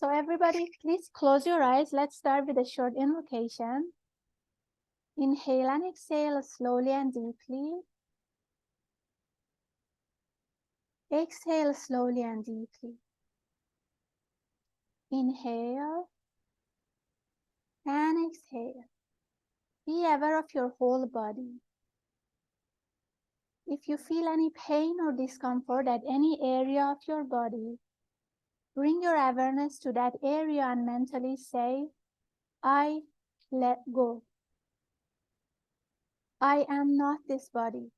So everybody, please close your eyes. Let's start with a short invocation. Inhale and exhale slowly and deeply. Exhale slowly and deeply. Inhale and exhale. Be aware of your whole body. If you feel any pain or discomfort at any area of your body, bring your awareness to that area and mentally say, I let go. I am not this body.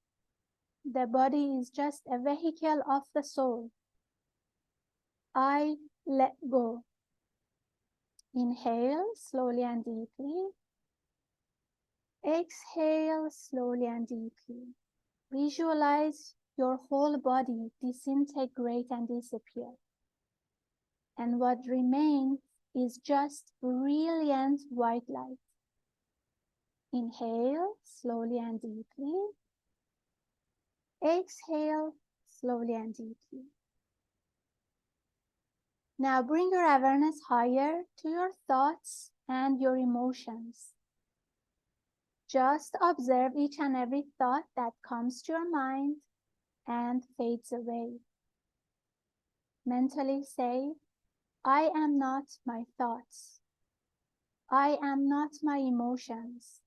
The body is just a vehicle of the soul. I let go. Inhale slowly and deeply. Exhale slowly and deeply. Visualize your whole body disintegrate and disappear. And what remains is just brilliant white light. Inhale slowly and deeply. Exhale slowly and deeply. Now bring your awareness higher to your thoughts and your emotions. Just observe each and every thought that comes to your mind and fades away. Mentally say, I am not my thoughts. I am not my emotions.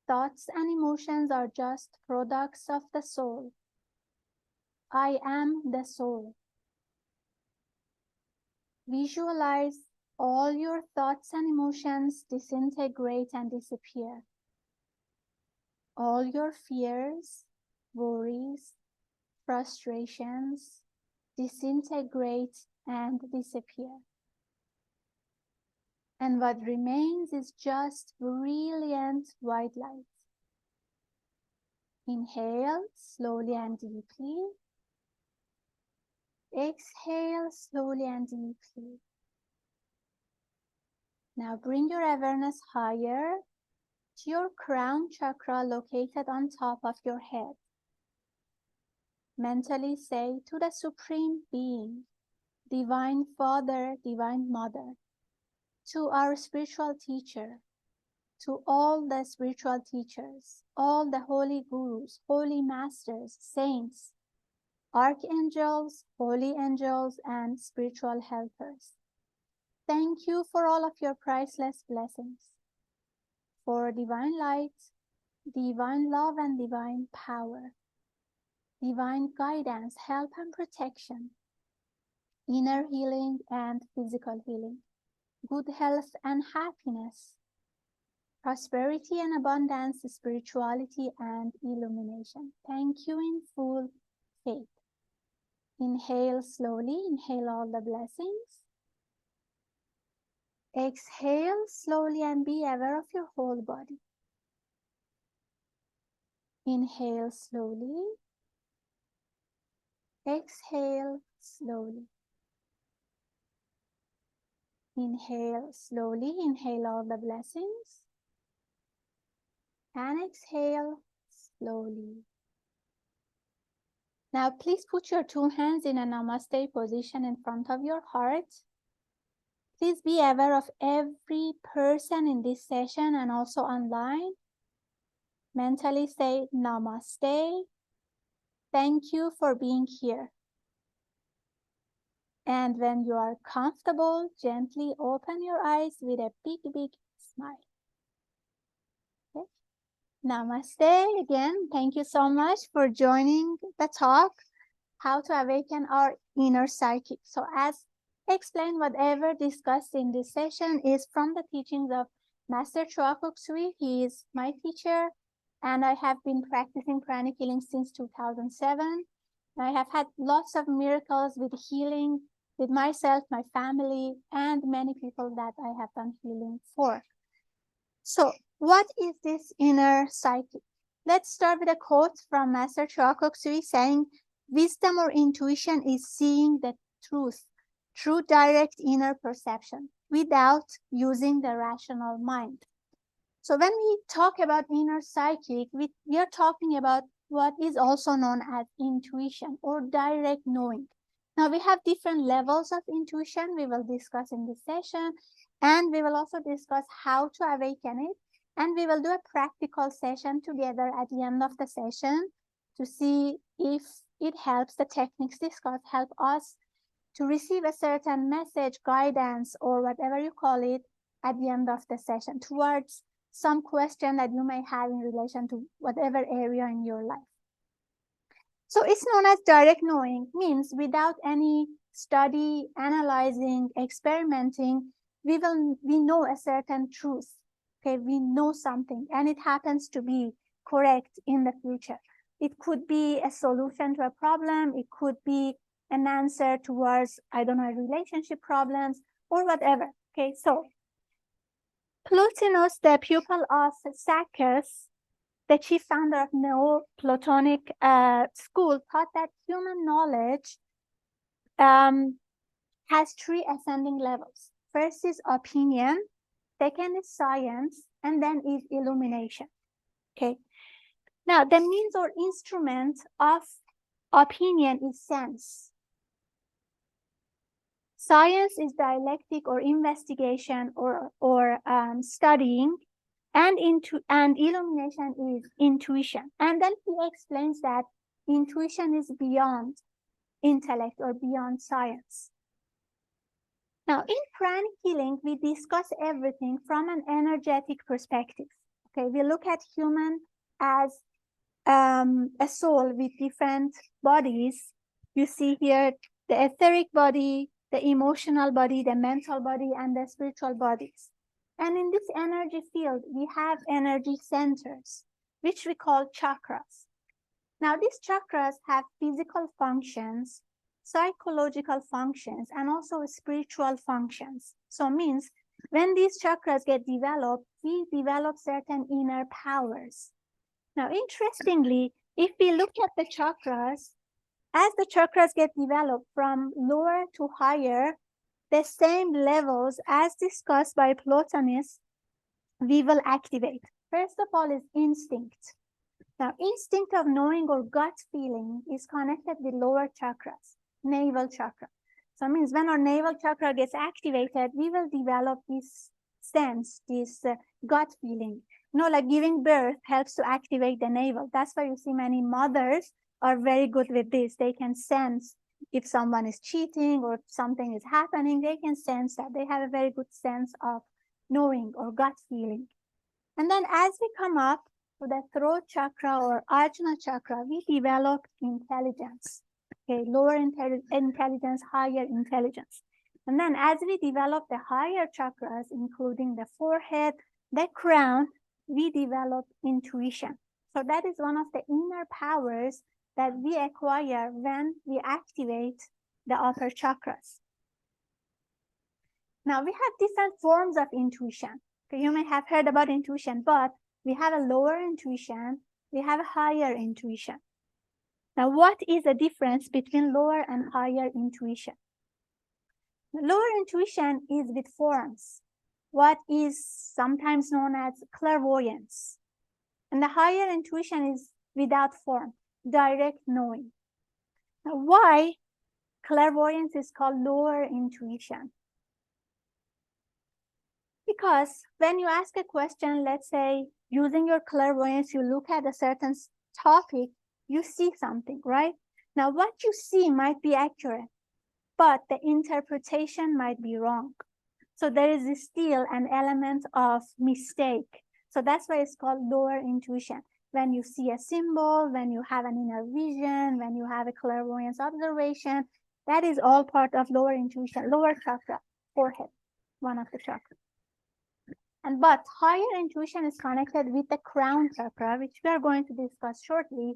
Thoughts and emotions are just products of the soul. I am the soul. Visualize all your thoughts and emotions disintegrate and disappear. All your fears, worries, frustrations disintegrate and disappear. And what remains is just brilliant white light. Inhale slowly and deeply. Exhale slowly and deeply. Now bring your awareness higher to your crown chakra located on top of your head. Mentally say to the Supreme Being, Divine Father, Divine Mother, to our spiritual teacher, to all the spiritual teachers, all the holy gurus, holy masters, saints, archangels, holy angels, and spiritual helpers. Thank you for all of your priceless blessings, for divine light, divine love, and divine power, divine guidance, help, and protection, inner healing and physical healing, good health and happiness, prosperity and abundance, spirituality and illumination. Thank you in full faith. Inhale slowly, inhale all the blessings. Exhale slowly and be aware of your whole body. Inhale slowly. Exhale slowly. Inhale slowly, inhale all the blessings. And exhale slowly. Now please put your two hands in a namaste position in front of your heart. Please be aware of every person in this session and also online. Mentally say namaste. Thank you for being here. And when you are comfortable, gently open your eyes with a big, big smile. Okay. Namaste again. Thank you so much for joining the talk, How to Awaken Our Inner Psychic. So as explained, whatever discussed in this session is from the teachings of Master Choa Kok Sui. He is my teacher, and I have been practicing pranic healing since 2007. I have had lots of miracles with healing with myself, my family, and many people that I have done healing for. So what is this inner psychic? Let's start with a quote from Master Choa Kok Sui saying, wisdom or intuition is seeing the truth through direct inner perception without using the rational mind. So when we talk about inner psychic, we are talking about what is also known as intuition or direct knowing. Now we have different levels of intuition we will discuss in this session, and we will also discuss how to awaken it, and we will do a practical session together at the end of the session to see if it helps, the techniques discussed help us to receive a certain message, guidance, or whatever you call it at the end of the session towards some question that you may have in relation to whatever area in your life. So it's known as direct knowing, means without any study, analyzing, experimenting, we know a certain truth. Okay, we know something and it happens to be correct in the future. It could be a solution to a problem, it could be an answer towards, I don't know, relationship problems or whatever. Okay, so Plotinus, the pupil of Sacus, the chief founder of Neoplatonic school, thought that human knowledge has three ascending levels. First is opinion, second is science, and then is illumination. Okay. Now, the means or instrument of opinion is sense. Science is dialectic or investigation or studying, and illumination is intuition. And then he explains that intuition is beyond intellect or beyond science. Now, in pranic healing, we discuss everything from an energetic perspective. Okay, we look at human as a soul with different bodies. You see here the etheric body, the emotional body, the mental body, and the spiritual bodies. And in this energy field, we have energy centers, which we call chakras. Now, these chakras have physical functions, psychological functions, and also spiritual functions. So means when these chakras get developed, we develop certain inner powers. Now, interestingly, if we look at the chakras, as the chakras get developed from lower to higher, the same levels as discussed by Plotinus, we will activate. First of all is instinct. Now, instinct of knowing or gut feeling is connected with lower chakras, navel chakra. So it means when our navel chakra gets activated, we will develop this sense, this gut feeling. You know, like giving birth helps to activate the navel. That's why you see many mothers are very good with this. They can sense if someone is cheating or if something is happening, they can sense that. They have a very good sense of knowing or gut feeling. And then as we come up to the throat chakra or Ajna chakra, we develop intelligence. Okay, lower intelligence, higher intelligence. And then as we develop the higher chakras, including the forehead, the crown, we develop intuition. So that is one of the inner powers that we acquire when we activate the upper chakras. Now, we have different forms of intuition. Okay, you may have heard about intuition, but we have a lower intuition, we have a higher intuition. Now, what is the difference between lower and higher intuition? The lower intuition is with forms, what is sometimes known as clairvoyance. And the higher intuition is without form, direct knowing. Now, why clairvoyance is called lower intuition? Because when you ask a question, let's say using your clairvoyance, you look at a certain topic, you see something, right? Now, what you see might be accurate, but the interpretation might be wrong. So there is still an element of mistake. So that's why it's called lower intuition. When you see a symbol, when you have an inner vision, when you have a clairvoyance observation, that is all part of lower intuition, lower chakra, forehead, one of the chakras. But higher intuition is connected with the crown chakra, which we are going to discuss shortly.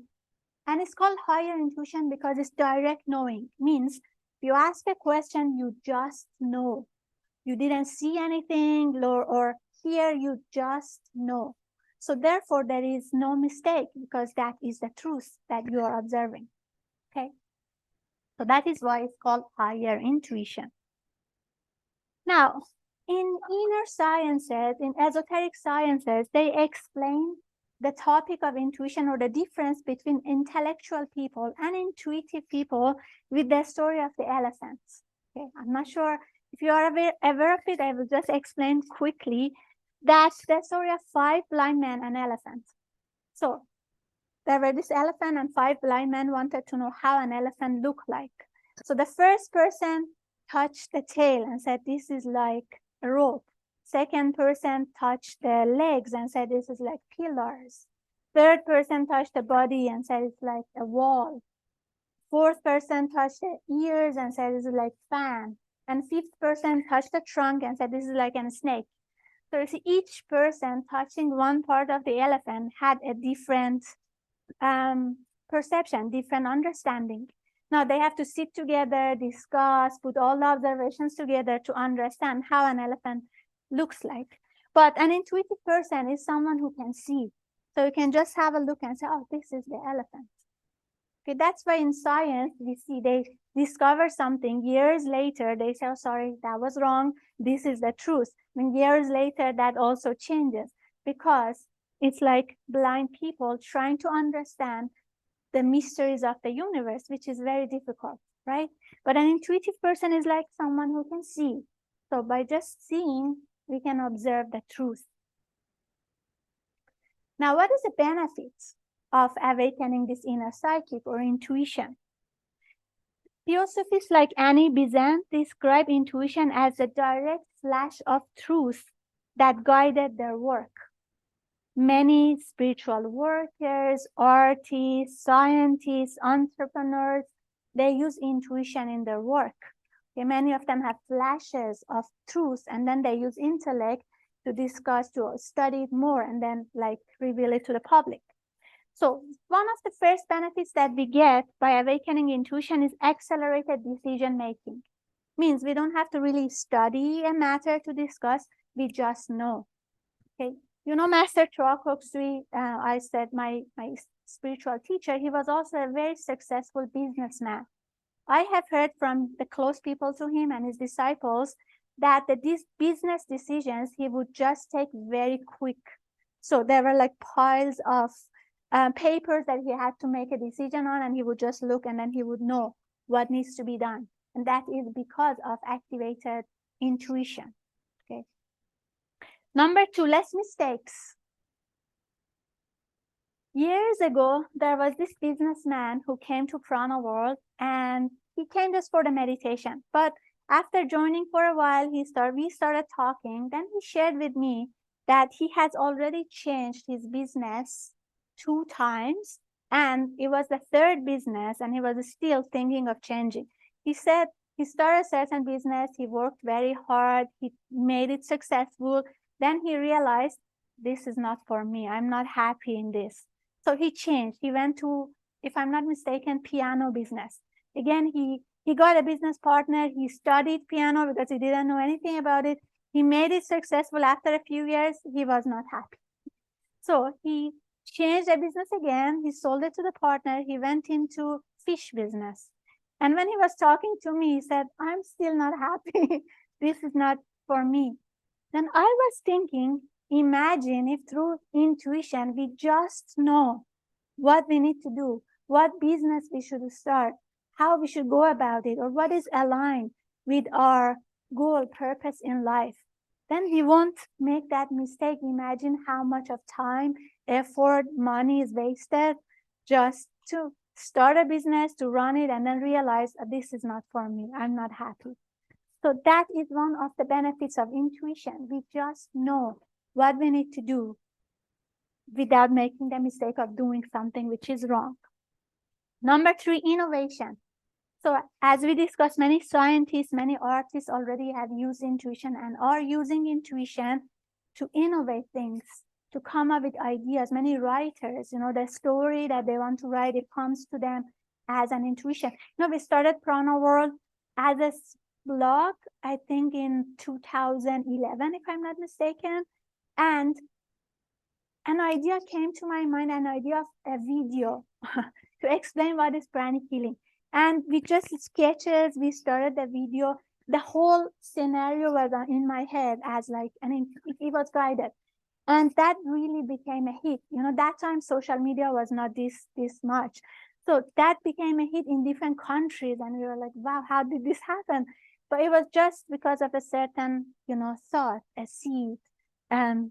And it's called higher intuition because it's direct knowing. Means if you ask a question, you just know. You didn't see anything or hear, you just know. So therefore, there is no mistake because that is the truth that you are observing. Okay? So that is why it's called higher intuition. Now, in inner sciences, in esoteric sciences, they explain the topic of intuition, or the difference between intellectual people and intuitive people, with the story of the elephants. Okay, I'm not sure if you are aware of it. I will just explain quickly. That's the story of 5 blind men and elephants. So there were this elephant, and 5 blind men wanted to know how an elephant looked like. So the first person touched the tail and said, this is like a rope. Second person touched the legs and said, this is like pillars. Third person touched the body and said, it's like a wall. Fourth person touched the ears and said, this is like fan. And fifth person touched the trunk and said, this is like a snake. So you see, each person touching one part of the elephant had a different perception, different understanding. Now they have to sit together, discuss, put all the observations together to understand how an elephant looks like. But an intuitive person is someone who can see. So you can just have a look and say, oh, this is the elephant. Okay, that's why in science, we see they discover something. Years later, they say, oh, sorry, that was wrong. This is the truth. And years later, that also changes, because it's like blind people trying to understand the mysteries of the universe, which is very difficult, right? But an intuitive person is like someone who can see. So by just seeing, we can observe the truth. Now, what is the benefit of awakening this inner psychic or intuition? Theosophists like Annie Besant describe intuition as a direct flash of truth that guided their work. Many spiritual workers, artists, scientists, entrepreneurs, they use intuition in their work. Okay, many of them have flashes of truth, and then they use intellect to discuss, to study it more, and then like reveal it to the public. So one of the first benefits that we get by awakening intuition is accelerated decision making. Means we don't have to really study a matter to discuss, we just know. Okay, you know, Master Choa, I said my spiritual teacher, he was also a very successful businessman. I have heard from the close people to him and his disciples that these business decisions he would just take very quick. So there were like piles of papers that he had to make a decision on, and he would just look and then he would know what needs to be done. And that is because of activated intuition. Okay. Number 2, less mistakes. Years ago, there was this businessman who came to Prana World, and he came just for the meditation. But after joining for a while, we started talking. Then he shared with me that he has already changed his business 2 times, and it was the 3rd business, and he was still thinking of changing. He said he started a certain business, he worked very hard, he made it successful. Then he realized, this is not for me, I'm not happy in this. So he changed. He went to, if I'm not mistaken, piano business. Again, he got a business partner. He studied piano because he didn't know anything about it. He made it successful. After a few years, he was not happy. So he changed the business again. He sold it to the partner. He went into fish business. And when he was talking to me, he said, I'm still not happy. This is not for me. Then I was thinking, imagine if through intuition, we just know what we need to do, what business we should start, how we should go about it, or what is aligned with our goal, purpose in life. Then we won't make that mistake. Imagine how much of time, effort, money is wasted just to start a business, to run it, and then realize this is not for me. I'm not happy. So that is one of the benefits of intuition. We just know what we need to do without making the mistake of doing something which is wrong. Number 3, innovation. So as we discussed, many scientists, many artists already have used intuition and are using intuition to innovate things, to come up with ideas. Many writers, you know, the story that they want to write, it comes to them as an intuition. You know, we started Prana World as a blog, I think in 2011, if I'm not mistaken. And an idea came to my mind, an idea of a video to explain what is pranic healing. And with just sketches, we started the video. The whole scenario was in my head as like, and it was guided. And that really became a hit. That time social media was not this much. So that became a hit in different countries. And we were like, wow, how did this happen? But it was just because of a certain, thought, a seed,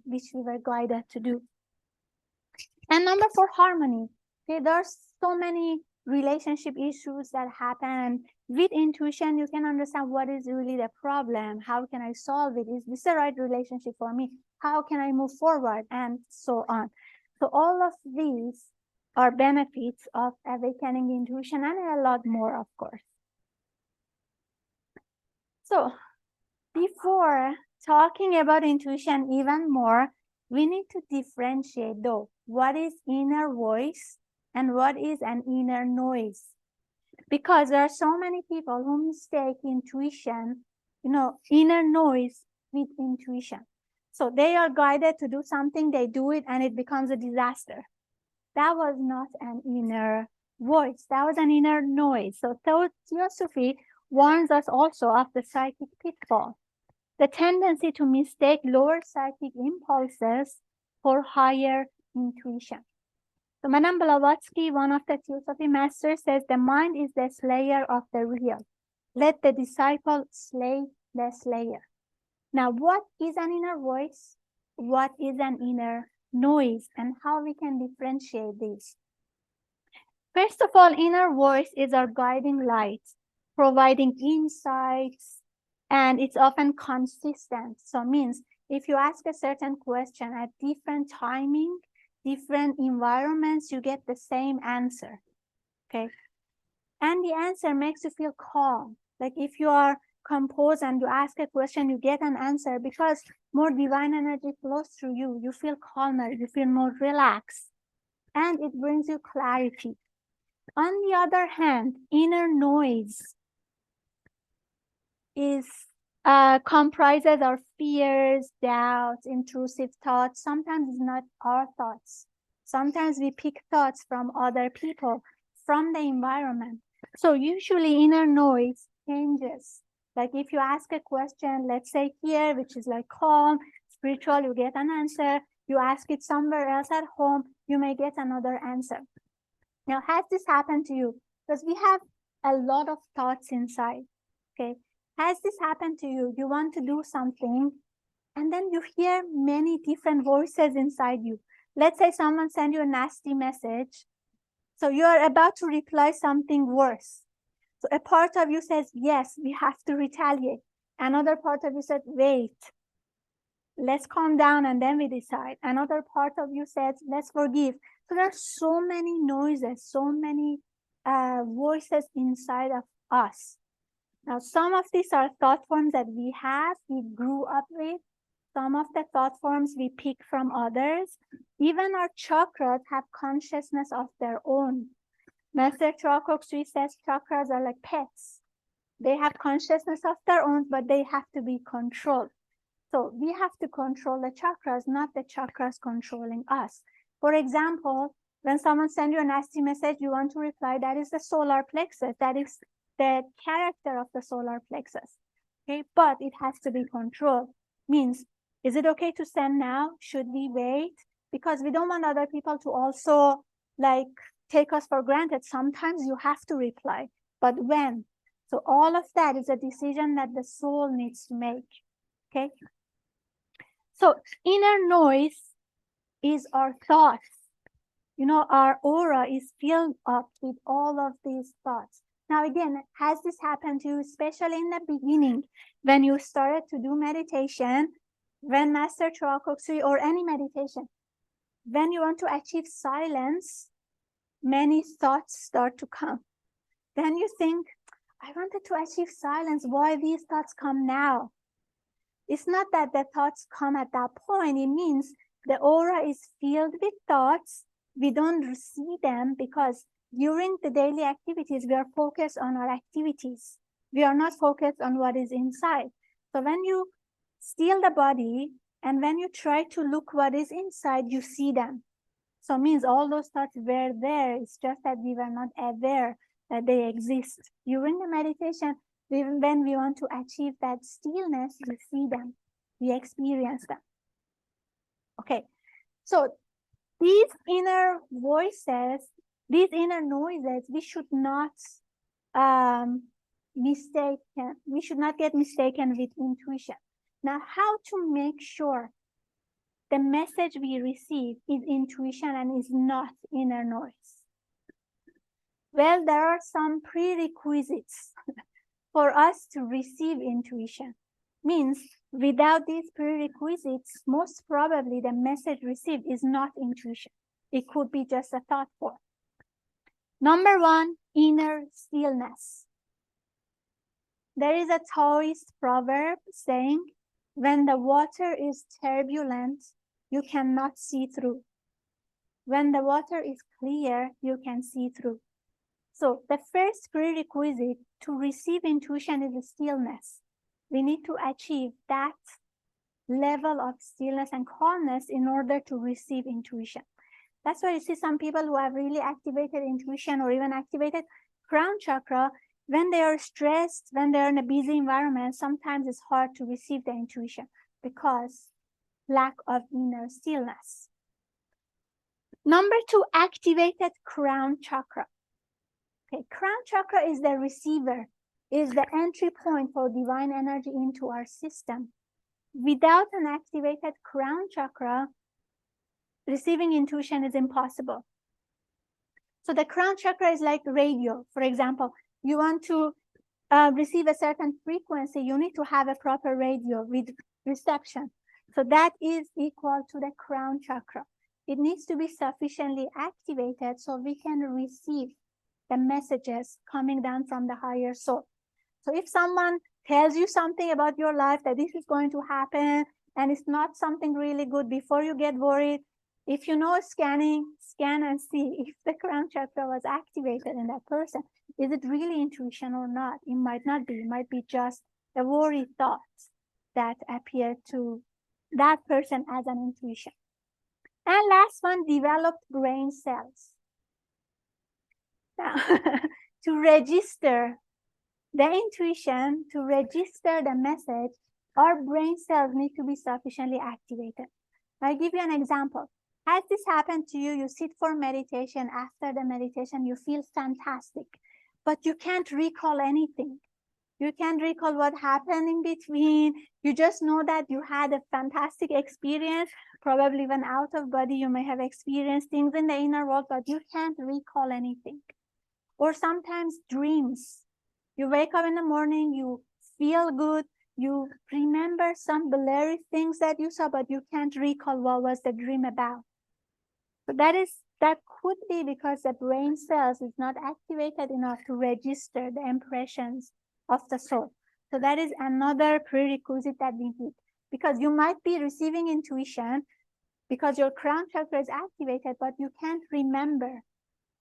which we were guided to do. And number 4, harmony. Okay, there's so many relationship issues that happen. With intuition, you can understand what is really the problem. How can I solve it? Is this the right relationship for me? How can I move forward? And so on. So all of these are benefits of awakening intuition, and a lot more, of course. So before talking about intuition even more, we need to differentiate though what is inner voice and what is an inner noise. Because there are so many people who mistake intuition, inner noise with intuition. So they are guided to do something, they do it, and it becomes a disaster. That was not an inner voice, that was an inner noise. So Theosophy warns us also of the psychic pitfall, the tendency to mistake lower psychic impulses for higher intuition. So Madame Blavatsky, one of the Theosophy masters, says the mind is the slayer of the real. Let the disciple slay the slayer. Now, what is an inner voice? What is an inner noise? And how we can differentiate these? First of all, inner voice is our guiding light, providing insights, and it's often consistent. So means if you ask a certain question at different timing, different environments, you get the same answer, okay? And the answer makes you feel calm. Like if you are composed and you ask a question, you get an answer because more divine energy flows through you. You feel calmer, you feel more relaxed, and it brings you clarity. On the other hand, inner noise comprises our fears, doubts, intrusive thoughts. Sometimes it's not our thoughts. Sometimes we pick thoughts from other people, from the environment. So usually inner noise changes. Like if you ask a question, let's say here, which is like calm, spiritual, you get an answer. You ask it somewhere else at home, you may get another answer. Now, has this happened to you? Because we have a lot of thoughts inside, okay? Has this happened to you? You want to do something, and then you hear many different voices inside you. Let's say someone sent you a nasty message. So you are about to reply something worse. So a part of you says, yes, we have to retaliate. Another part of you said, wait, let's calm down and then we decide. Another part of you says, let's forgive. So there are so many noises, so many voices inside of us. Now, some of these are thought forms that we grew up with. Some of the thought forms we pick from others. Even our chakras have consciousness of their own. Master Chokoksui says chakras are like pets. They have consciousness of their own, but they have to be controlled. So we have to control the chakras, not the chakras controlling us. For example, when someone sends you a nasty message, you want to reply, that is the solar plexus. That is the character of the solar plexus. Okay, but it has to be controlled. Means, is it okay to send now? Should we wait? Because we don't want other people to also like take us for granted. Sometimes you have to reply, but when? So all of that is a decision that the soul needs to make. Okay. So inner noise is our thoughts. Our aura is filled up with all of these thoughts. Now, again, has this happened to you, especially in the beginning, when you started to do meditation, when Master Chokoksui or any meditation, when you want to achieve silence, many thoughts start to come. Then you think, I wanted to achieve silence. Why these thoughts come now? It's not that the thoughts come at that point. It means the aura is filled with thoughts. We don't see them because during the daily activities, we are focused on our activities. We are not focused on what is inside. So when you still the body and when you try to look what is inside, you see them. So it means all those thoughts were there. It's just that we were not aware that they exist. During the meditation, when we want to achieve that stillness, we see them, we experience them. Okay, so these inner voices, these inner noises, we should not we should not get mistaken with intuition. Now, how to make sure the message we receive is intuition and is not inner noise? Well, there are some prerequisites for us to receive intuition. Means without these prerequisites, most probably the message received is not intuition. It could be just a thought form. Number one, inner stillness. There is a Taoist proverb saying, when the water is turbulent, you cannot see through. When the water is clear, you can see through. So the first prerequisite to receive intuition is stillness. We need to achieve that level of stillness and calmness in order to receive intuition. That's why you see some people who have really activated intuition or even activated crown chakra, when they are stressed, when they're in a busy environment, sometimes it's hard to receive the intuition because lack of inner stillness. Number two, activated crown chakra. Okay, crown chakra is the receiver, is the entry point for divine energy into our system. Without an activated crown chakra, receiving intuition is impossible. So the crown chakra is like radio. For example, you want to receive a certain frequency, you need to have a proper radio with reception. So that is equal to the crown chakra. It needs to be sufficiently activated so we can receive the messages coming down from the higher soul. So if someone tells you something about your life that this is going to happen and it's not something really good, before you get worried, if you know scanning, scan and see if the crown chakra was activated in that person. Is it really intuition or not? It might not be. It might be just the worry thoughts that appear to that person as an intuition. And last one, developed brain cells. Now, to register the intuition, to register the message, our brain cells need to be sufficiently activated. I'll give you an example. Has this happened to you? You sit for meditation. After the meditation, you feel fantastic, but you can't recall anything. You can't recall what happened in between. You just know that you had a fantastic experience. Probably when out of body, you may have experienced things in the inner world, but you can't recall anything. Or sometimes dreams. You wake up in the morning, you feel good, you remember some blurry things that you saw, but you can't recall what was the dream about. So that could be because the brain cells is not activated enough to register the impressions of the soul. So that is another prerequisite that we need. Because you might be receiving intuition because your crown chakra is activated, but you can't remember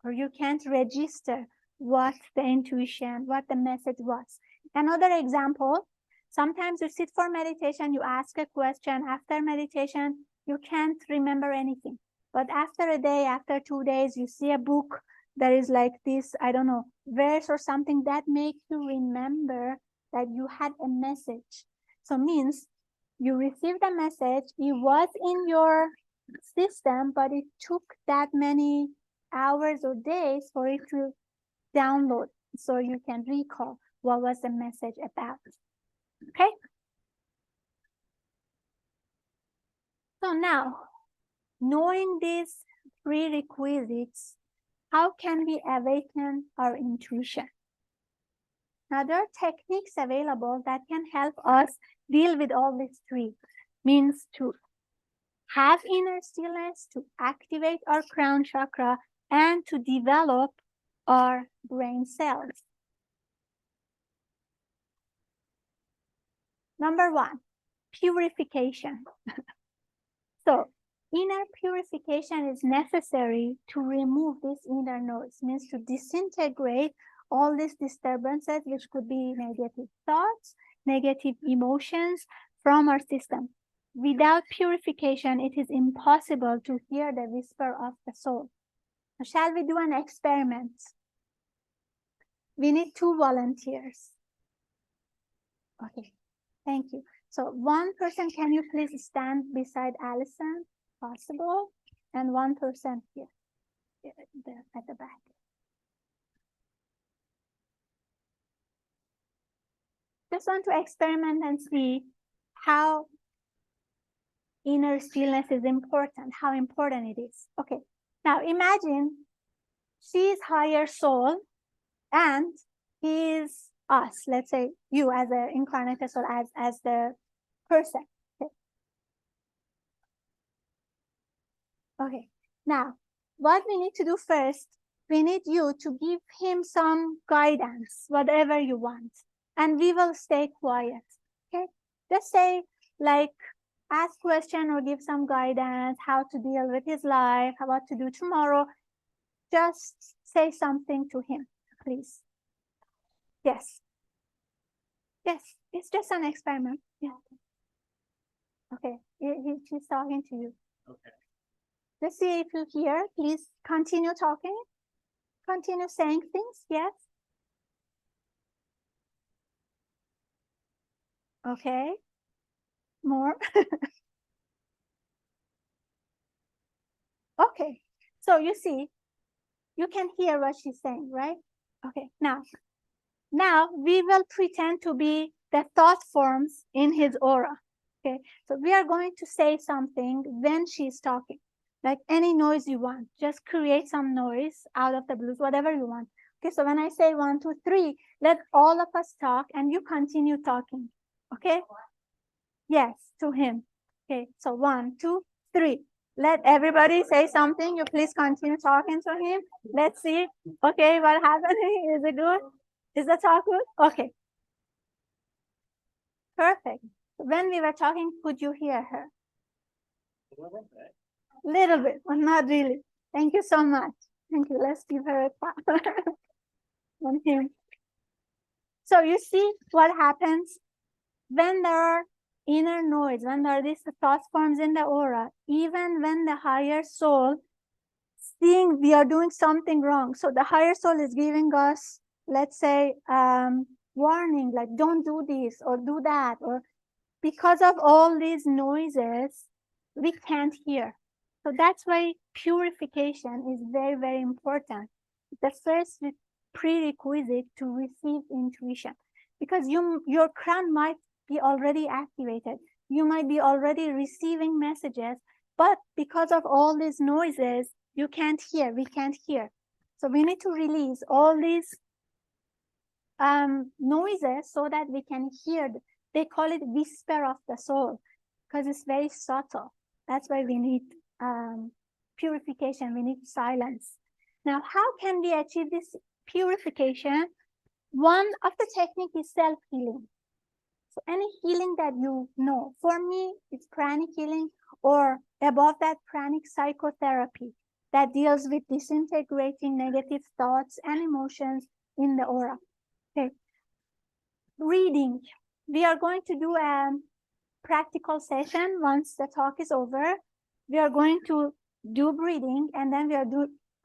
or you can't register what the intuition, what the message was. Another example, sometimes you sit for meditation, you ask a question. After meditation, you can't remember anything. But after a day, after 2 days, you see a book that is like this, I don't know, verse or something that makes you remember that you had a message. So means you received a message, it was in your system, but it took that many hours or days for it to download so you can recall what was the message about. Okay? So now, knowing these prerequisites, how can we awaken our intuition? Now, there are techniques available that can help us deal with all these three. Means to have inner stillness, to activate our crown chakra, and to develop our brain cells. Number one, purification. So, inner purification is necessary to remove this inner noise, means to disintegrate all these disturbances, which could be negative thoughts, negative emotions from our system. Without purification, it is impossible to hear the whisper of the soul. Now, shall we do an experiment? We need 2 volunteers. Okay, thank you. So one person, can you please stand beside Allison? possible, and 1% here, at the back. Just want to experiment and see how inner stillness is important, how important it is. Okay, now imagine she's higher soul and he's us, let's say you as an incarnated soul, as the person. Okay, now what we need to do first, we need you to give him some guidance, whatever you want, and we will stay quiet. Okay, just say, like, ask question or give some guidance, how to deal with his life, what to do tomorrow. Just say something to him, please. Yes. Yes, it's just an experiment. Yeah. Okay, he's talking to you. Okay. Let's see if you hear. Please continue talking. Continue saying things. Yes. Okay. More. Okay. So you see, you can hear what she's saying, right? Okay. Now we will pretend to be the thought forms in his aura. Okay. So we are going to say something when she's talking, like any noise you want. Just create some noise out of the blues, whatever you want. Okay. So when I say 1, 2, 3, let all of us talk and you continue talking. Okay. Yes, to him. Okay. So 1, 2, 3. Let everybody say something. You please continue talking to him. Let's see. Okay, what happened? Is it good? Is the talk good? Okay. Perfect. When we were talking, could you hear her? Little bit, but not really. Thank you so much. Thank you. Let's give her a clap on him. So you see what happens when there are inner noise, when there are these thought forms in the aura, even when the higher soul seeing we are doing something wrong. So the higher soul is giving us, let's say, warning, like don't do this or do that, or because of all these noises, we can't hear. So that's why purification is very, very important. The first prerequisite to receive intuition, because your crown might be already activated. You might be already receiving messages, but because of all these noises, you can't hear, we can't hear. So we need to release all these noises so that we can hear. They call it whisper of the soul because it's very subtle. That's why we need purification, we need silence. Now, how can we achieve this purification? One of the technique is self-healing. So any healing that you know, for me, it's pranic healing, or above that, pranic psychotherapy that deals with disintegrating negative thoughts and emotions in the aura. Okay. Reading. We are going to do a practical session once the talk is over. We are going to do breathing, and then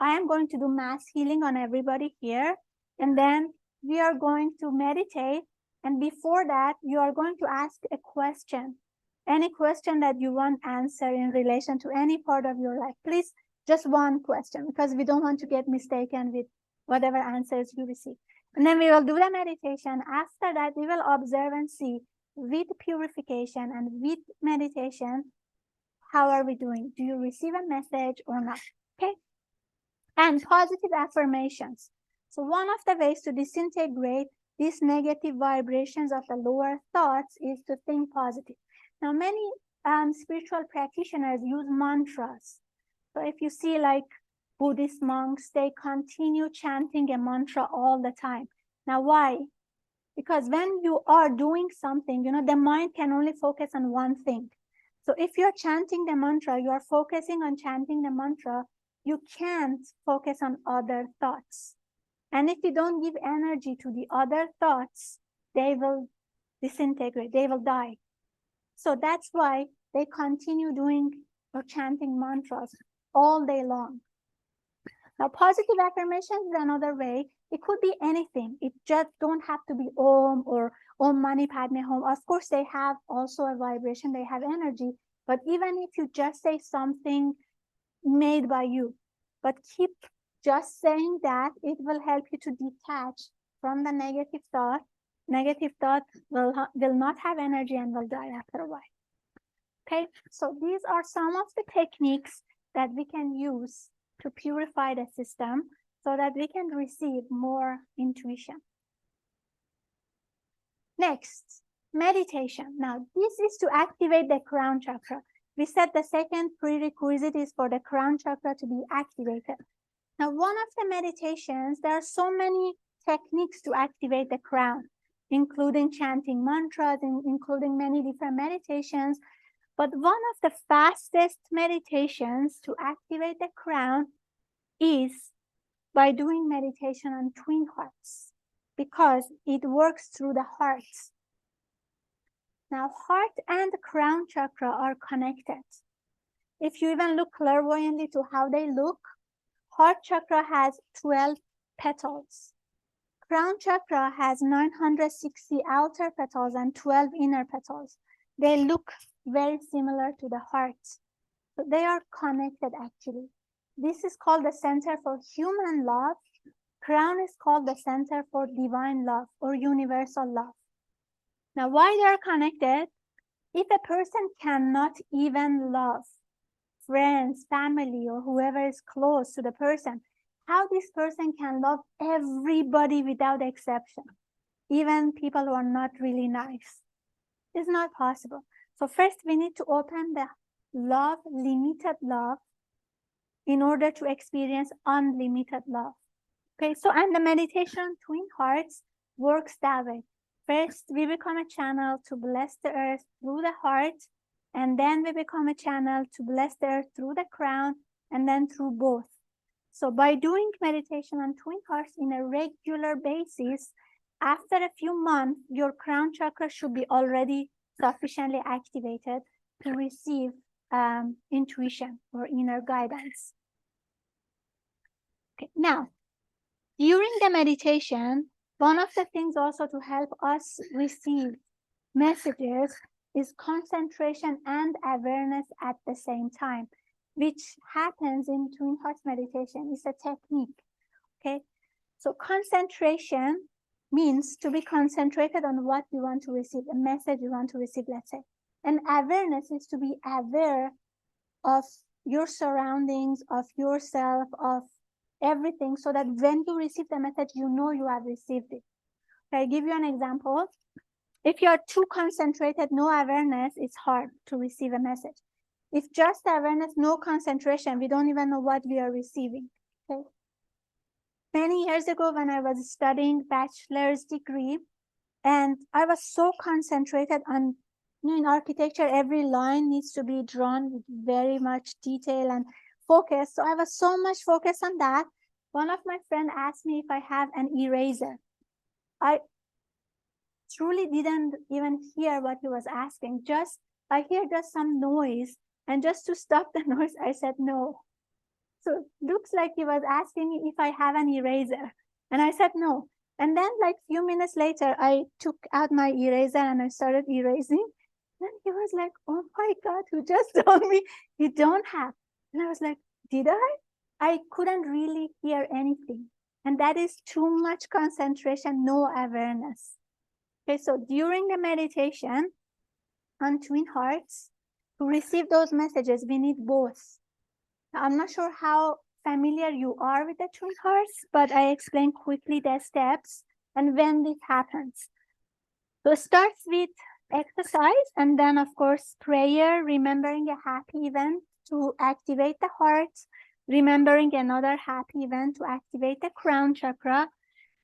I am going to do mass healing on everybody here, and then we are going to meditate. And before that, you are going to ask a question, any question that you want answer in relation to any part of your life. Please, just one question, because we don't want to get mistaken with whatever answers you receive. And then we will do the meditation. After that, we will observe and see with purification and with meditation, how are we doing? Do you receive a message or not? Okay. And positive affirmations. So one of the ways to disintegrate these negative vibrations of the lower thoughts is to think positive. Now, many spiritual practitioners use mantras. So if you see like Buddhist monks, they continue chanting a mantra all the time. Now, why? Because when you are doing something, the mind can only focus on one thing. So if you're chanting the mantra, you are focusing on chanting the mantra, you can't focus on other thoughts. And if you don't give energy to the other thoughts, they will disintegrate, they will die. So that's why they continue doing or chanting mantras all day long. Now, positive affirmation is another way. It could be anything. It just don't have to be Om or Om Mani Padme Hum. Of course, they have also a vibration, they have energy, But even if you just say something made by you, but keep just saying that, it will help you to detach from the negative thought. Negative thought will not have energy and will die after a while. Okay, so these are some of the techniques that we can use to purify the system so that we can receive more intuition. Next, meditation. Now, this is to activate the crown chakra. We said the second prerequisite is for the crown chakra to be activated. Now, one of the meditations, there are so many techniques to activate the crown, including chanting mantras, including many different meditations. But one of the fastest meditations to activate the crown is by doing meditation on twin hearts, because it works through the hearts. Now, heart and crown chakra are connected. If you even look clairvoyantly to how they look, heart chakra has 12 petals. Crown chakra has 960 outer petals and 12 inner petals. They look very similar to the heart. So they are connected actually. This is called the center for human love. Crown is called the center for divine love or universal love. Now, why they are connected? If a person cannot even love friends, family, or whoever is close to the person, how this person can love everybody without exception, even people who are not really nice? It's not possible. So first we need to open the love, limited love, in order to experience unlimited love. Okay, so and the meditation Twin Hearts works that way. First, we become a channel to bless the earth through the heart, and then we become a channel to bless the earth through the crown, and then through both. So by doing meditation on Twin Hearts in a regular basis, after a few months, your crown chakra should be already sufficiently activated to receive intuition or inner guidance. Okay, now, during the meditation, one of the things also to help us receive messages is concentration and awareness at the same time, which happens in Twin Hearts meditation. It's a technique, okay? So concentration means to be concentrated on what you want to receive, a message you want to receive, let's say. And awareness is to be aware of your surroundings, of yourself, of everything, so that when you receive the message, you know you have received it. Okay, I'll give you an example. If you are too concentrated, no awareness, it's hard to receive a message. If just awareness, no concentration, we don't even know what we are receiving. Okay. Many years ago, when I was studying bachelor's degree, and I was so concentrated on, in architecture, every line needs to be drawn with very much detail and focus. So I was so much focused on that. One of my friends asked me if I have an eraser. I truly didn't even hear what he was asking. I hear just some noise, and just to stop the noise, I said no. So looks like he was asking me if I have an eraser, and I said no. And then like few minutes later, I took out my eraser and I started erasing. Then he was like, oh my God, you just told me you don't have. And I was like, did I? I couldn't really hear anything. And that is too much concentration, no awareness. Okay, so during the meditation on Twin Hearts, to receive those messages, we need both. Now, I'm not sure how familiar you are with the Twin Hearts, but I explain quickly the steps and when this happens. So it starts with exercise, and then of course prayer, remembering a happy event to activate the heart, remembering another happy event to activate the crown chakra.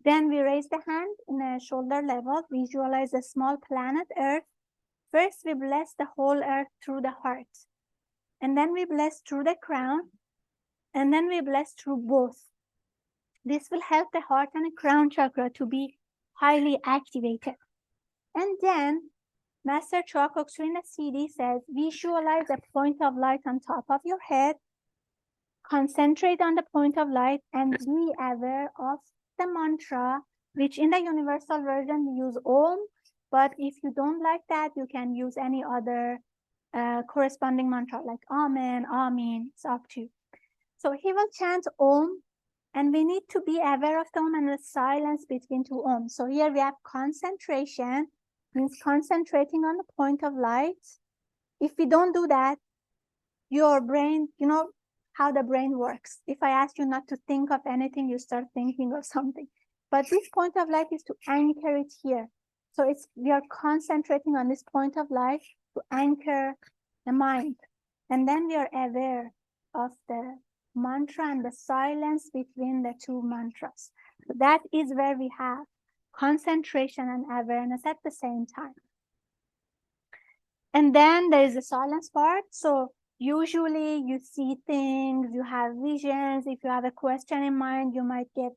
Then we raise the hand in a shoulder level, visualize a small planet Earth. First we bless the whole Earth through the heart, and then we bless through the crown, and then we bless through both. This will help the heart and the crown chakra to be highly activated. And then Master Chokokshu in the CD says, visualize a point of light on top of your head, concentrate on the point of light, and be aware of the mantra, which in the universal version we use Om, but if you don't like that, you can use any other corresponding mantra, like Amen, Amin, it's up to you. So he will chant Om, and we need to be aware of the Om and the silence between two Om. So here we have concentration, means concentrating on the point of light. If we don't do that, your brain, you know how the brain works. If I ask you not to think of anything, you start thinking of something. But this point of light is to anchor it here. So we are concentrating on this point of light to anchor the mind. And then we are aware of the mantra and the silence between the two mantras. So that is where we have concentration and awareness at the same time. And then there is the silence part. So usually you see things, you have visions. If you have a question in mind, you might get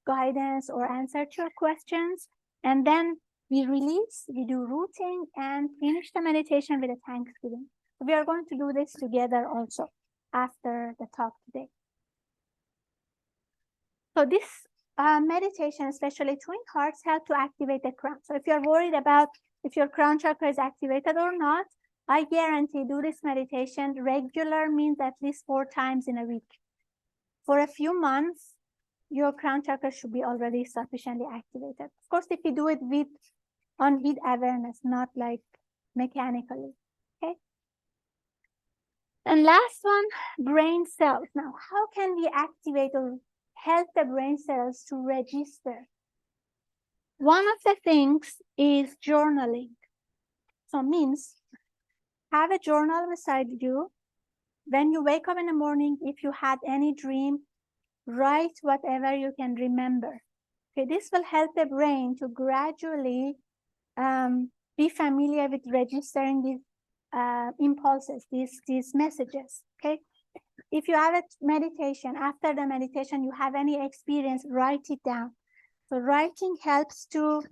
guidance or answer to your questions. And then we release, we do rooting, and finish the meditation with a thanksgiving. We are going to do this together also after the talk today. So this meditation, especially twin hearts, help to activate the crown. So if you're worried about if your crown chakra is activated or not, I guarantee do this meditation. Regular means at least 4 times in a week. For a few months, your crown chakra should be already sufficiently activated. Of course, if you do it with awareness, not like mechanically. Okay. And last one, brain cells. Now, how can we activate or help the brain cells to register? One of the things is journaling. So means have a journal beside you. When you wake up in the morning, if you had any dream, write whatever you can remember. Okay, this will help the brain to gradually be familiar with registering these impulses, these messages. Okay, if you have a meditation, after the meditation you have any experience, write it down. So writing helps to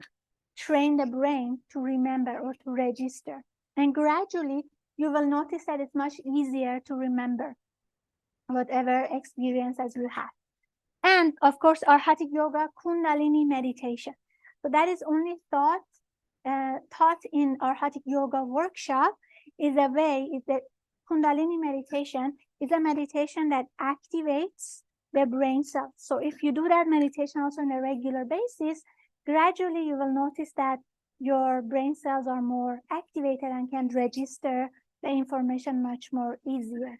train the brain to remember or to register, and gradually you will notice that it's much easier to remember whatever experiences you have. And of course, Arhatic Yoga, Kundalini meditation. So that is only taught in Arhatic Yoga workshop. Is the Kundalini meditation is a meditation that activates the brain cells. So if you do that meditation also on a regular basis, gradually you will notice that your brain cells are more activated and can register the information much more easier.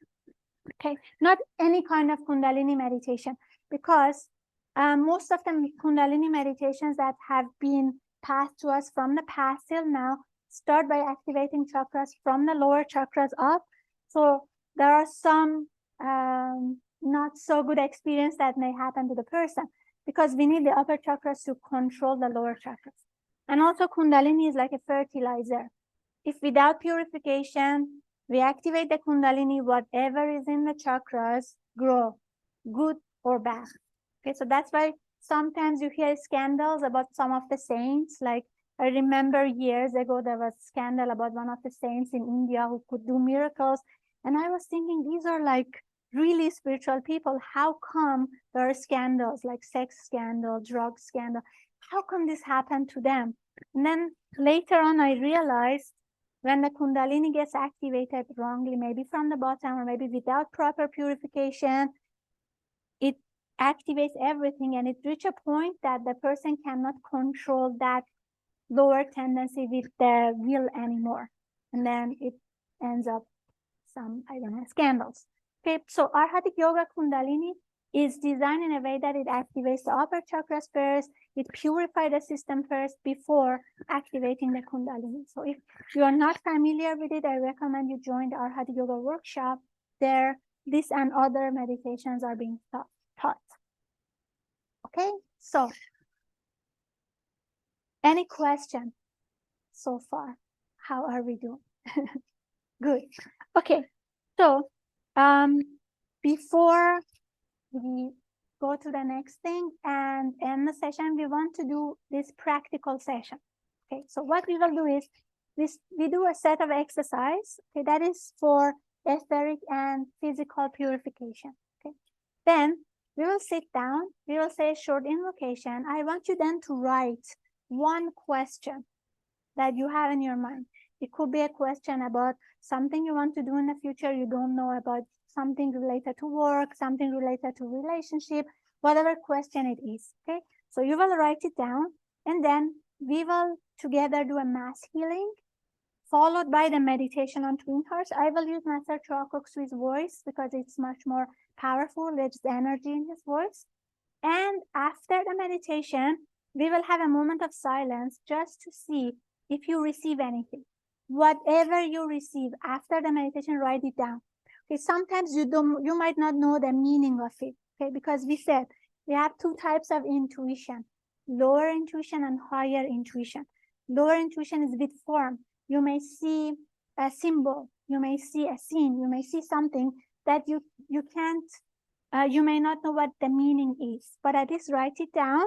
Okay, not any kind of Kundalini meditation, because most of the Kundalini meditations that have been passed to us from the past till now start by activating chakras from the lower chakras up. So there are some not so good experience that may happen to the person, because we need the upper chakras to control the lower chakras. And also Kundalini is like a fertilizer. If without purification, we activate the Kundalini, whatever is in the chakras grow, good or bad. Okay, so that's why sometimes you hear scandals about some of the saints. Like I remember years ago, there was a scandal about one of the saints in India who could do miracles. And I was thinking, these are like really spiritual people. How come there are scandals like sex scandal, drug scandal? How come this happened to them? And then later on, I realized when the Kundalini gets activated wrongly, maybe from the bottom or maybe without proper purification, it activates everything, and it reaches a point that the person cannot control that lower tendency with the will anymore. And then it ends up some, I don't know, scandals. Okay, so Arhatic Yoga Kundalini is designed in a way that it activates the upper chakras first, it purifies the system first before activating the Kundalini. So if you are not familiar with it, I recommend you join the Arhatic Yoga workshop. There, this and other meditations are being taught. Okay, so any question so far? How are we doing? Good. Okay, so before we go to the next thing and end the session, we want to do this practical session. Okay, so what we will do is we do a set of exercise. Okay, that is for etheric and physical purification. Okay, then we will sit down, we will say a short invocation. I want you then to write one question that you have in your mind. It could be a question about something you want to do in the future, you don't know about, something related to work, something related to relationship, whatever question it is, okay? So you will write it down, and then we will together do a mass healing, followed by the meditation on twin hearts. I will use Master Choku's voice because it's much more powerful. There's energy in his voice. And after the meditation, we will have a moment of silence just to see if you receive anything. Whatever you receive after the meditation, write it down. Okay, sometimes you might not know the meaning of it, okay, because we said we have two types of intuition, lower intuition and higher intuition. Lower intuition is with form. You may see a symbol, you may see a scene, you may see something that you can't, you may not know what the meaning is, but at least write it down.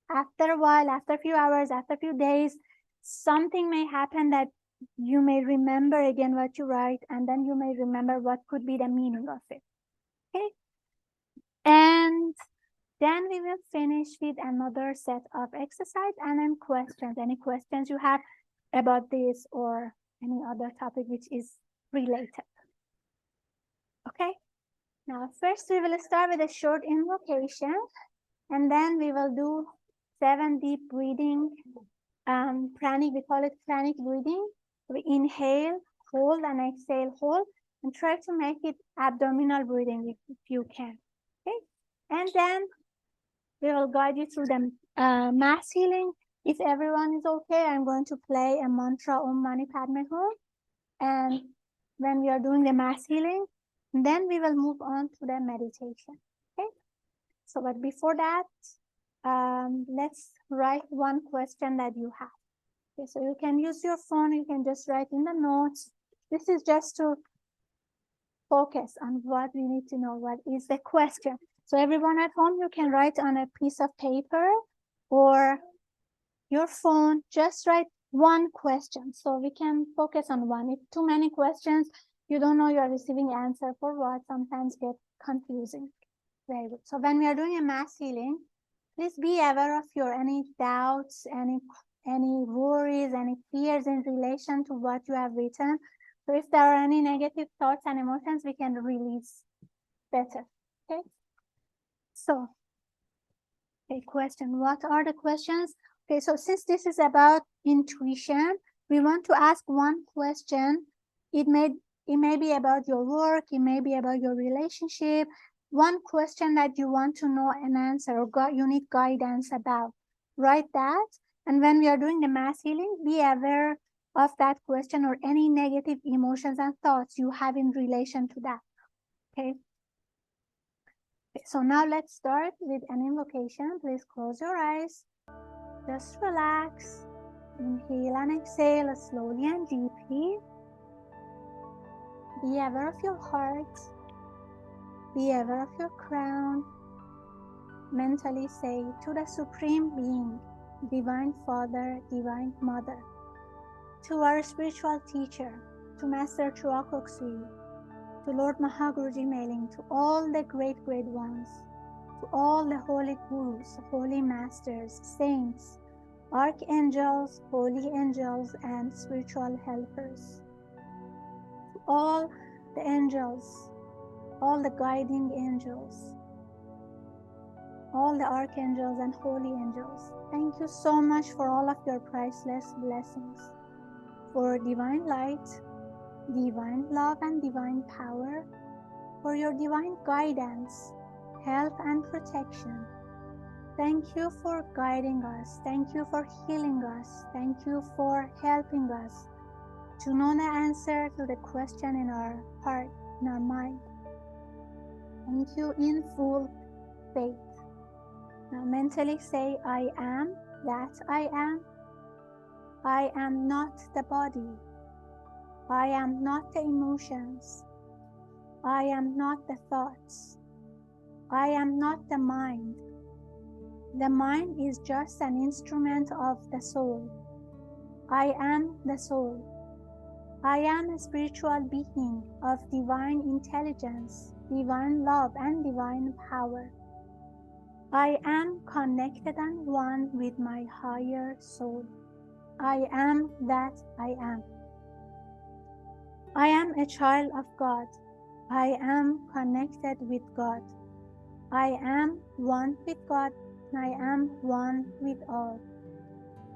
After a while, after a few hours, after a few days, something may happen that you may remember again what you write, and then you may remember what could be the meaning of it, okay? And then we will finish with another set of exercise and then questions. Any questions you have about this or any other topic which is related, okay? Now, first we will start with a short invocation, and then we will do 7 deep breathing, pranic, we call it pranic breathing. We inhale, hold, and exhale, hold, and try to make it abdominal breathing if you can, okay? And then we will guide you through the mass healing. If everyone is okay, I'm going to play a mantra, Om Mani Padme Hum, and when we are doing the mass healing, then we will move on to the meditation, okay? So, but before that, let's write one question that you have. Okay, so you can use your phone, you can just write in the notes. This is just to focus on what we need to know, what is the question. So everyone at home, you can write on a piece of paper or your phone, just write one question. So we can focus on one. If too many questions, you don't know you're receiving answer for what, sometimes get confusing. Very good. So when we are doing a mass healing, please be aware of your any doubts, any worries, any fears in relation to what you have written. So if there are any negative thoughts and emotions, we can release better, okay? So, okay, question, what are the questions? Okay, so since this is about intuition, we want to ask one question. It may be about your work, it may be about your relationship, one question that you want to know an answer or you need guidance about. Write that, and when we are doing the mass healing, be aware of that question or any negative emotions and thoughts you have in relation to that, okay? So now let's start with an invocation. Please close your eyes. Just relax. Inhale and exhale slowly and deeply. Be aware of your heart. Be aware of your crown. Mentally say to the Supreme Being, Divine Father, Divine Mother, to our spiritual teacher, to Master Chuakoksui, to Lord Mahaguruji Mailing, to all the great ones, to all the holy gurus, holy masters, saints, archangels, holy angels, and spiritual helpers, to all the angels, all the guiding angels, all the archangels and holy angels. Thank you so much for all of your priceless blessings, for divine light, divine love, and divine power, for your divine guidance, help, and protection. Thank you for guiding us. Thank you for healing us. Thank you for helping us to know the answer to the question in our heart, in our mind. Thank you in full faith. Now mentally say, I am that I am. I am not the body. I am not the emotions. I am not the thoughts. I am not the mind. The mind is just an instrument of the soul. I am the soul. I am a spiritual being of divine intelligence, divine love, and divine power. I am connected and one with my higher soul. I am that I am. I am a child of God. I am connected with God. I am one with God, and I am one with all.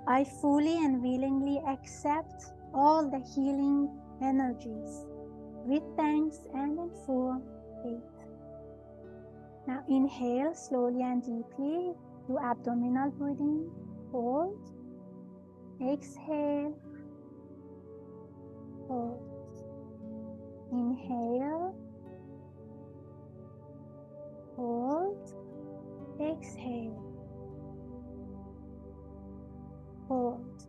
I fully and willingly accept all the healing energies with thanks and in full faith. Now inhale slowly and deeply, do abdominal breathing, hold, exhale, hold, inhale, hold, exhale, hold,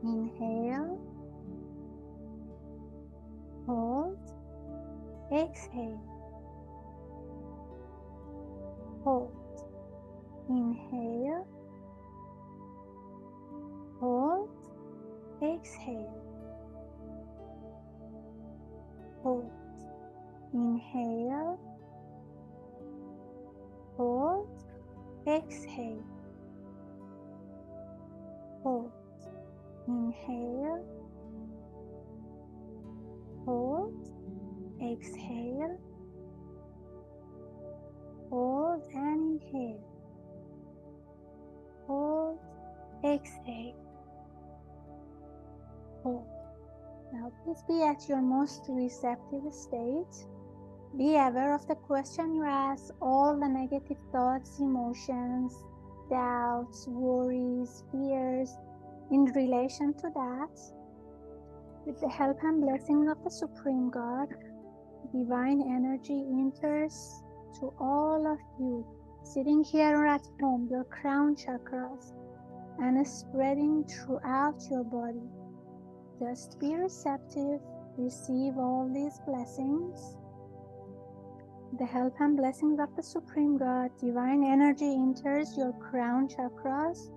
inhale, hold, exhale, hold, inhale, hold, exhale, hold, inhale, hold, exhale, hold, inhale, hold, exhale, hold and inhale, hold, exhale, hold. Now please be at your most receptive state. Be aware of the question you ask, all the negative thoughts, emotions, doubts, worries, fears in relation to that. With the help and blessings of the Supreme God, divine energy enters to all of you, sitting here or at home, your crown chakras, and spreading throughout your body. Just be receptive, receive all these blessings. The help and blessings of the Supreme God, divine energy enters your crown chakras.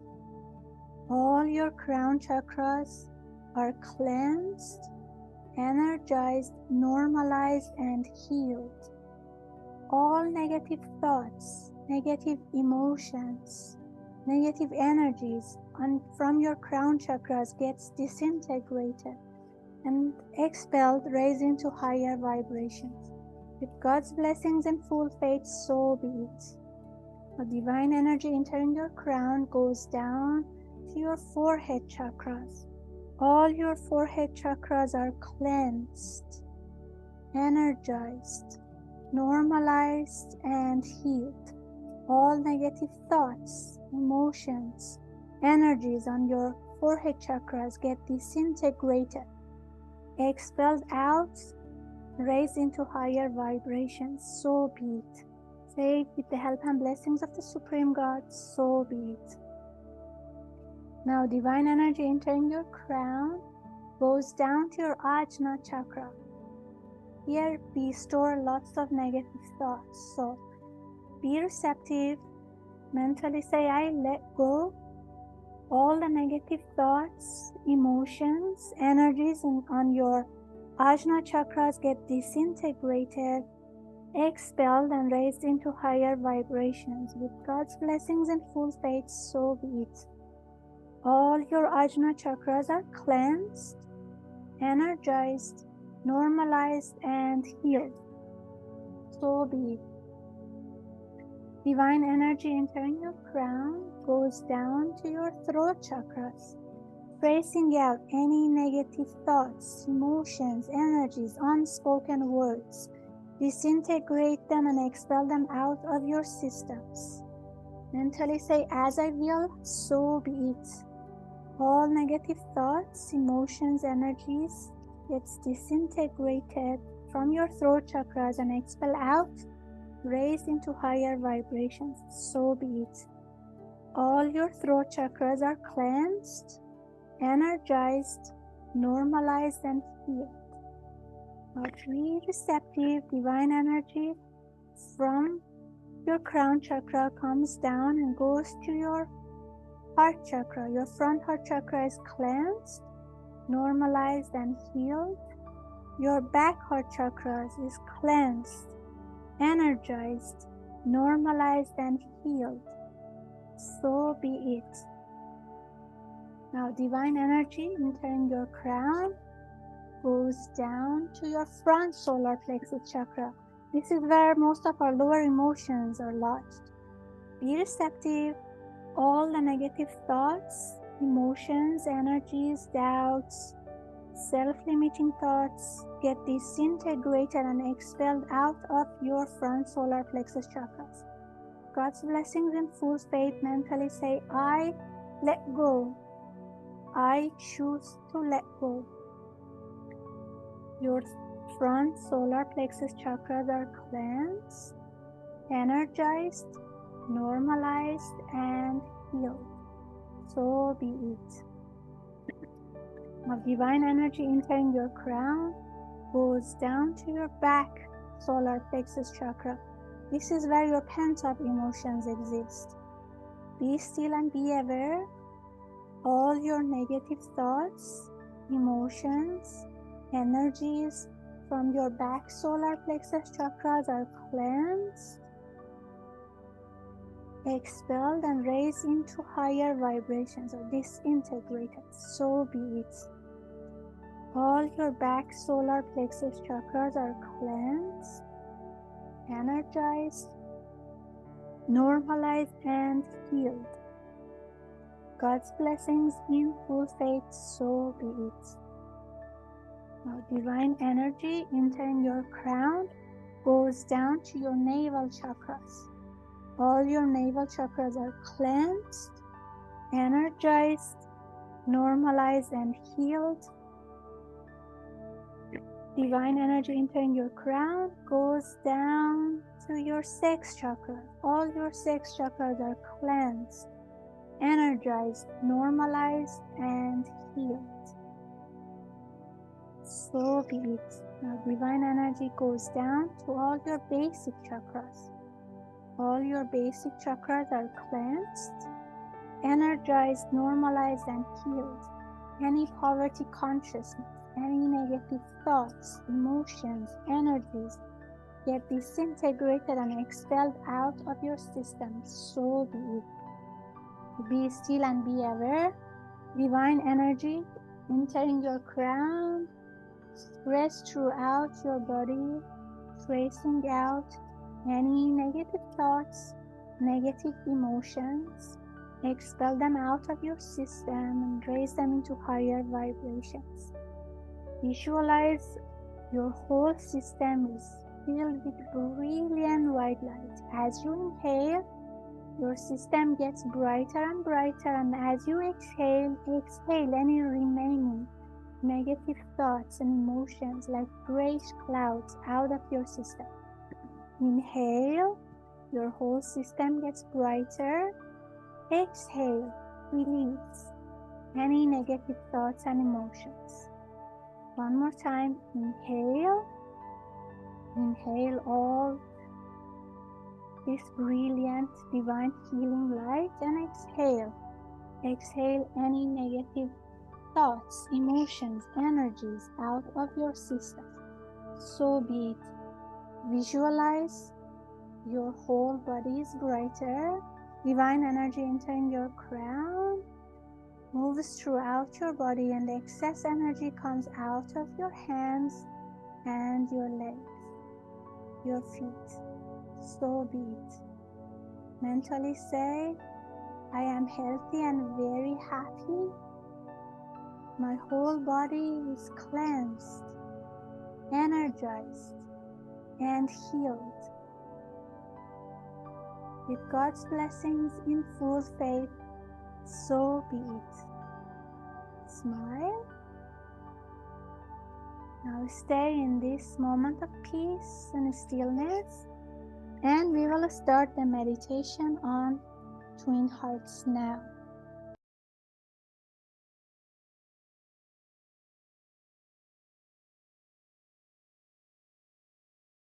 All your crown chakras are cleansed, energized, normalized, and healed. All negative thoughts, negative emotions, negative energies from your crown chakras gets disintegrated and expelled, raised into higher vibrations. With God's blessings and full faith, so be it. A divine energy entering your crown goes down to your forehead chakras. All your forehead chakras are cleansed, energized, normalized, and healed. All negative thoughts, emotions, energies on your forehead chakras get disintegrated, expelled out, raised into higher vibrations. So be it. Say it with the help and blessings of the Supreme God, so be it. Now divine energy entering your crown goes down to your Ajna chakra. Here we store lots of negative thoughts. So be receptive. Mentally say, I let go all the negative thoughts, emotions, energies on your Ajna chakras get disintegrated, expelled, and raised into higher vibrations. With God's blessings and full faith, so be it. All your Ajna chakras are cleansed, energized, normalized, and healed. So be it. Divine energy entering your crown goes down to your throat chakras, tracing out any negative thoughts, emotions, energies, unspoken words. Disintegrate them and expel them out of your systems. Mentally say, as I will, so be it. All negative thoughts, emotions, energies gets disintegrated from your throat chakras and expel out, raised into higher vibrations. So be it. All your throat chakras are cleansed, energized, normalized, and healed. Now be receptive. Divine energy from your crown chakra comes down and goes to your heart chakra. Your front heart chakra is cleansed, normalized, and healed. Your back heart chakra is cleansed, energized, normalized, and healed. So be it. Now divine energy entering your crown goes down to your front solar plexus chakra. This is where most of our lower emotions are lodged. Be receptive. All the negative thoughts, emotions, energies, doubts, self-limiting thoughts get disintegrated and expelled out of your front solar plexus chakras. God's blessings in full faith. Mentally say, I let go. I choose to let go. Your front solar plexus chakras are cleansed, energized, normalized, and healed. So be it. Now divine energy entering your crown goes down to your back solar plexus chakra. This is where your pent-up emotions exist. Be still and be aware. All your negative thoughts, emotions, energies from your back solar plexus chakras are cleansed, expelled, and raised into higher vibrations or disintegrated. So be it. All your back solar plexus chakras are cleansed, energized, normalized, and healed. God's blessings in full faith, so be it. Now divine energy entering your crown goes down to your navel chakras. All your navel chakras are cleansed, energized, normalized, and healed. Divine energy entering your crown goes down to your sex chakra. All your sex chakras are cleansed, energized, normalized, and healed. So be it. Now divine energy goes down to all your basic chakras. All your basic chakras are cleansed, energized, normalized, and healed. Any poverty consciousness, any negative thoughts, emotions, energies get disintegrated and expelled out of your system. So be it. Be still and be aware. Divine energy entering your crown, spreads throughout your body, tracing out any negative thoughts, negative emotions, expel them out of your system and raise them into higher vibrations. Visualize your whole system is filled with brilliant white light. As you inhale, your system gets brighter and brighter, and as you exhale any remaining negative thoughts and emotions like grayish clouds out of your system. Inhale, your whole system gets brighter. Exhale, release any negative thoughts and emotions. One more time, inhale all this brilliant divine healing light, and exhale any negative thoughts, emotions, energies out of your system. So be it. Visualize your whole body is brighter. Divine energy entering your crown moves throughout your body, and the excess energy comes out of your hands and your legs, your feet. So be it. Mentally say, I am healthy and very happy. My whole body is cleansed, energized, and healed. With God's blessings in full faith, so be it. Smile. Now stay in this moment of peace and stillness, and we will start the meditation on Twin Hearts now.